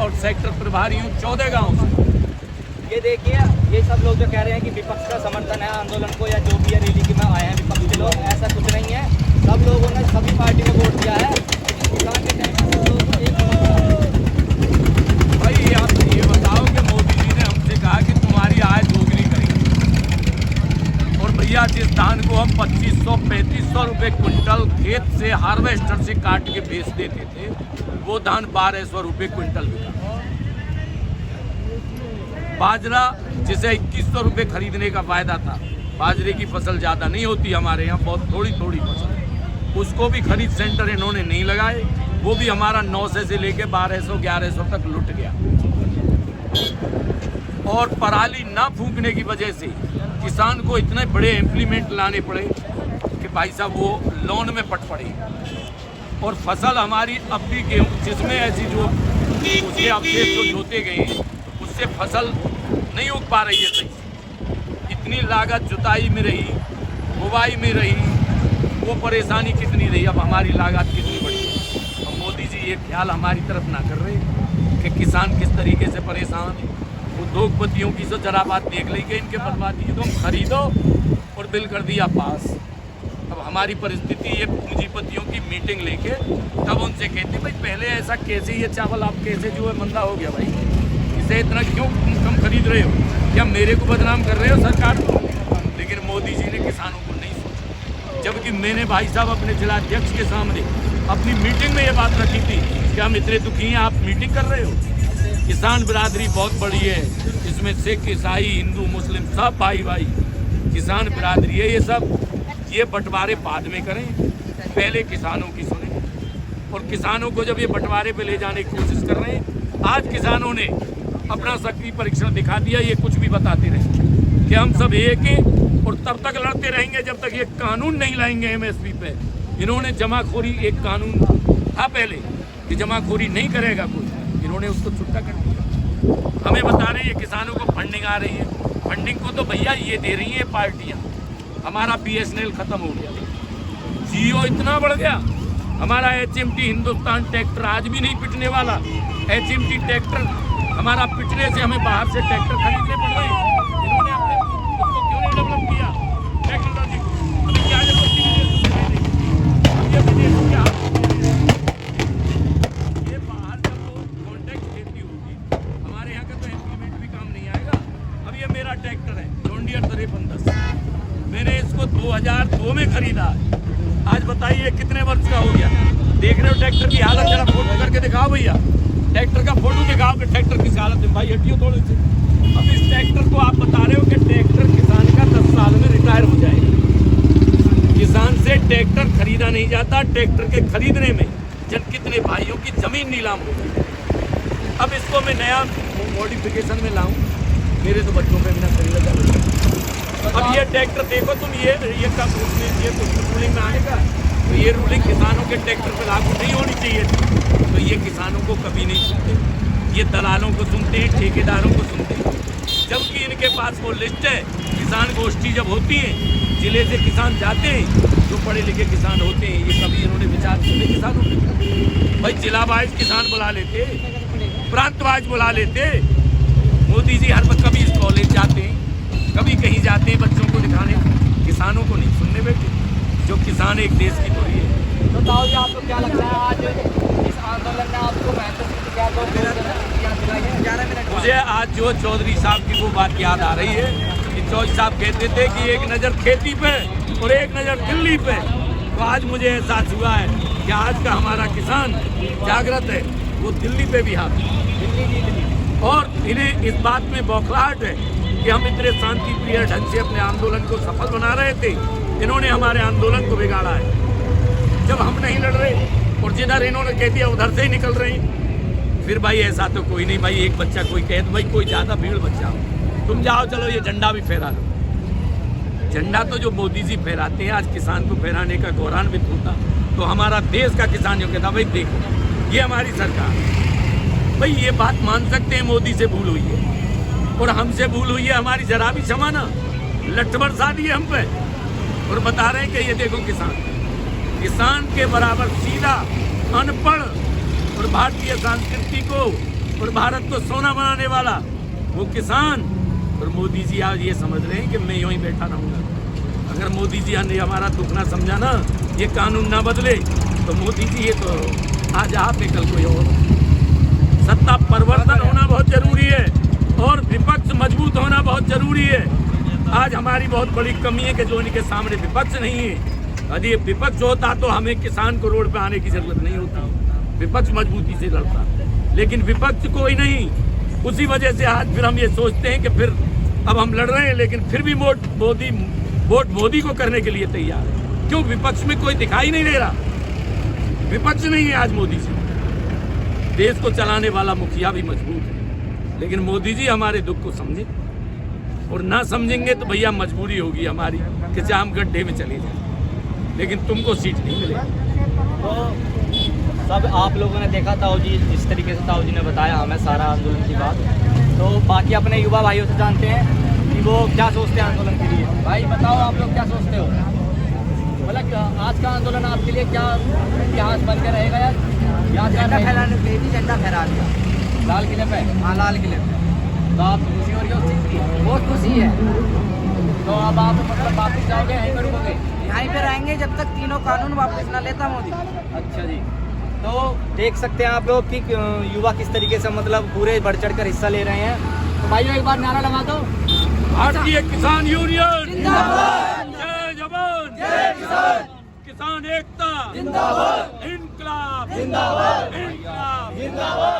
और सेक्टर प्रभारी हूँ 14 गाँव से। ये देखिए, ये सब लोग जो कह रहे हैं कि विपक्ष का समर्थन है आंदोलन को या जो भी है रैली में आए हैं विपक्ष के लोग, ऐसा कुछ नहीं है। सब लोगों ने सभी पार्टी को वोट दिया है, लेकिन किसान के टाइम में सब लोगों को एक भाई आप ये बताओ कि मोदी जी ने हमसे कहा कि तुम्हारी आय दोगुनी करेंगे, और भैया जिस धान को हम 2500-3500 रुपये क्विंटल खेत से हार्वेस्टर से काट के बेच देते थे, वो धान 1200 रुपये क्विंटल बिका। बाजरा जिसे 2100 रुपये खरीदने का फायदा था, बाजरे की फसल ज़्यादा नहीं होती हमारे यहाँ, बहुत थोड़ी थोड़ी फसल, उसको भी खरीद सेंटर इन्होंने नहीं लगाए, वो भी हमारा 900 से लेके 1200-1100 तक लुट गया। और पराली ना फूंकने की वजह से किसान को इतने बड़े इम्प्लीमेंट लाने पड़े कि भाई साहब वो लोन में पट पड़े, और फसल हमारी अब भी गेहूँ जिसमें ऐसी जो उसके अवशेष जो जोते गए हैं उससे फसल नहीं उग पा रही है सही। इतनी लागत जुताई में रही, बुवाई में रही, वो परेशानी कितनी रही, अब हमारी लागत कितनी बढ़ी। अब मोदी जी ये ख्याल हमारी तरफ ना कर रहे कि किसान किस तरीके से परेशान है। उद्योगपतियों की तो जरा बात देख ली कि इनके बर्बादी, तुम खरीदो और बिल कर दिया पास। अब हमारी परिस्थिति ये पूंजीपतियों की मीटिंग लेके तब उनसे कहते भाई पहले ऐसा कैसे, ये चावल आप कैसे जो है मंदा हो गया भाई, इसे इतना क्यों कम खरीद रहे हो, क्या मेरे को बदनाम कर रहे हो सरकार को। लेकिन मोदी जी ने किसानों को नहीं सोचा, जबकि मैंने भाई साहब अपने जिलाध्यक्ष के सामने अपनी मीटिंग में ये बात रखी थी कि हम इतने दुखी हैं, आप मीटिंग कर रहे हो। किसान बिरादरी बहुत बड़ी है, इसमें सिख ईसाई हिंदू मुस्लिम सब भाई भाई किसान बिरादरी है। ये सब ये बंटवारे बाद में करें, पहले किसानों की सुने। और किसानों को जब ये बंटवारे पे ले जाने की कोशिश कर रहे हैं, आज किसानों ने अपना शक्ति परीक्षण दिखा दिया। ये कुछ भी बताते रहे कि हम सब एक हैं और तब तक लड़ते रहेंगे जब तक ये कानून नहीं लाएंगे एमएसपी पे। इन्होंने जमाखोरी, एक कानून था पहले कि जमाखोरी नहीं करेगा कोई, इन्होंने उसको छुट्टा कर दिया। हमें बता रहे हैं ये किसानों को फंडिंग आ रही है, फंडिंग को तो भैया ये दे रही हैं पार्टियाँ। हमारा BSNL खत्म हो गया, जियो इतना बढ़ गया, हमारा HMT हिंदुस्तान ट्रैक्टर आज भी नहीं पिटने वाला। HMT ट्रैक्टर हमारा पिटने से हमें बाहर से ट्रैक्टर खरीदने पड़ रहे हैं। इन्होंने अपने उसको क्यों नहीं डेवलप किया टेक्नोलॉजी को, हमें क्या जरूरत थी ये विदेश क्या ये बाहर जब वो कॉन्ट्रैक्ट खेती होगी, हमारे यहाँ का तो इम्प्लीमेंट भी काम नहीं आएगा। अब ये मेरा ट्रैक्टर है जॉन डियर 5310, मैंने इसको 2002 में खरीदा है। आज बताइए कितने वर्ष का हो गया। देख रहे हो ट्रैक्टर की हालत, जरा फोटो करके दिखाओ भैया, ट्रैक्टर का फोटो दिखाओ कि ट्रैक्टर किस हालत में। भाई हटियो थोड़े से। अब इस ट्रैक्टर को आप बता रहे हो कि ट्रैक्टर किसान का 10 साल में रिटायर हो जाएगा। किसान से ट्रैक्टर खरीदा नहीं जाता, ट्रैक्टर के खरीदने में कितने भाइयों की जमीन नीलाम हो गई। अब इसको मैं नया मॉडिफिकेशन में लाऊं, मेरे तो बच्चों पे बिना खरीदा जाए। अब ये ट्रैक्टर देखो तुम, ये कब उसमें ये कुछ रूलिंग में आएगा, तो ये रूलिंग किसानों के ट्रैक्टर पर लागू नहीं होनी चाहिए थी। तो ये किसानों को कभी नहीं सुनते, ये दलालों को सुनते हैं, ठेकेदारों को सुनते हैं। जबकि इनके पास वो लिस्ट है, किसान गोष्ठी जब होती है, जिले से किसान जाते हैं, जो पढ़े लिखे किसान होते हैं, ये कभी इन्होंने विचार सुने किसानों के। भाई जिला वाइज किसान बुला लेते, प्रांत वाइज बुला लेते। मोदी जी हर वक्त कभी इस कॉलेज जाते हैं, कभी कहीं जाते हैं बच्चों को दिखाने, किसानों को नहीं सुनने बैठे। जो किसान एक देश की थोड़ी है। तो ताऊ जी आपको क्या लगता है आज इस आंदोलन में आपको मुझे आज जो चौधरी साहब की वो बात याद आ रही है कि चौधरी साहब कहते थे कि एक नज़र खेती पे और एक नज़र दिल्ली पे। तो आज मुझे एहसास हुआ है कि आज का हमारा किसान जागृत है, वो दिल्ली पे भी हाथ है। और इन्हें इस बात में बौखलाहट है कि हम इतने शांति प्रिय ढंग से अपने आंदोलन को सफल बना रहे थे, इन्होंने हमारे आंदोलन को बिगाड़ा है। जब हम नहीं लड़ रहे और जिधर इन्होंने कह दिया उधर से ही निकल रहे हैं। फिर भाई ऐसा तो कोई नहीं, भाई एक बच्चा कोई कहे तो भाई कोई ज़्यादा भीड़ बच्चा हो, तुम जाओ चलो ये झंडा भी फहरा लो। झंडा तो जो मोदी जी फहराते हैं, आज किसान को फहराने का गौरवान्वित होता तो हमारा देश का किसान जो कहता भाई देखो ये हमारी सरकार। भाई ये बात मान सकते हैं मोदी से भूल हुई है और हमसे भूल हुई है, हमारी जरा भी क्षमा ना, लठ बरसा दिए हम पे और बता रहे हैं कि ये देखो किसान के बराबर सीधा अनपढ़ और भारतीय संस्कृति को और भारत को सोना बनाने वाला वो किसान। और मोदी जी आज ये समझ रहे हैं कि मैं यूं ही बैठा रहूंगा। अगर मोदी जी ने हमारा दुख ना समझा ना, ये कानून ना बदले, तो मोदी जी ये तो आज आप है, कल कोई और। सत्ता परिवर्तन होना बहुत जरूरी है और विपक्ष मजबूत होना बहुत जरूरी है। आज हमारी बहुत बड़ी कमी है कि जो इनके सामने विपक्ष नहीं है। यदि विपक्ष होता तो हमें किसान को रोड पे आने की जरूरत नहीं होती, विपक्ष मजबूती से लड़ता। लेकिन विपक्ष कोई नहीं, उसी वजह से आज फिर हम ये सोचते हैं कि फिर अब हम लड़ रहे हैं, लेकिन फिर भी वोट मोदी को करने के लिए तैयार है। क्यों? विपक्ष में कोई दिखाई नहीं दे रहा, विपक्ष नहीं है आज मोदी जी। देश को चलाने वाला मुखिया भी मजबूत है, लेकिन मोदी जी हमारे दुख को समझे, और ना समझेंगे तो भैया मजबूरी होगी हमारी कि चाहे हम गड्ढे में चले जाएं, लेकिन तुमको सीट नहीं मिलेगी। तो सब आप लोगों ने देखा ताऊ जी, जिस तरीके से ताऊ जी ने बताया हमें सारा आंदोलन की बात, तो बाकी अपने युवा भाइयों से जानते हैं कि वो क्या सोचते हैं आंदोलन के लिए। भाई बताओ, आप लोग क्या सोचते हो? मतलब आज का आंदोलन आपके लिए क्या इतिहास बन के रहेगा यार? झंडा फहराने के लिए भी झंडा फहरा दिया लाल किले पे। हाँ, लाल किले पे। तो आप खुशी हो रही हो उस चीज़ की? बहुत खुशी है। तो अब आप मतलब वापस जाओगे, यहीं पर रुकोगे? यहीं पे रहेंगे जब तक तीनों कानून वापस ना लेता मोदी। अच्छा जी। तो देख सकते हैं आप लोग कि युवा किस तरीके से मतलब पूरे बढ़ चढ़ कर हिस्सा ले रहे हैं। तो भाइयों एक बार नारा लगा दो, भारतीय किसान यूनियन जिंदाबाद, जय जवान, जय किसान, किसान एकता जिंदाबाद, इनकलाब जिंदाबाद, इनकलाब। जिंदाबाद।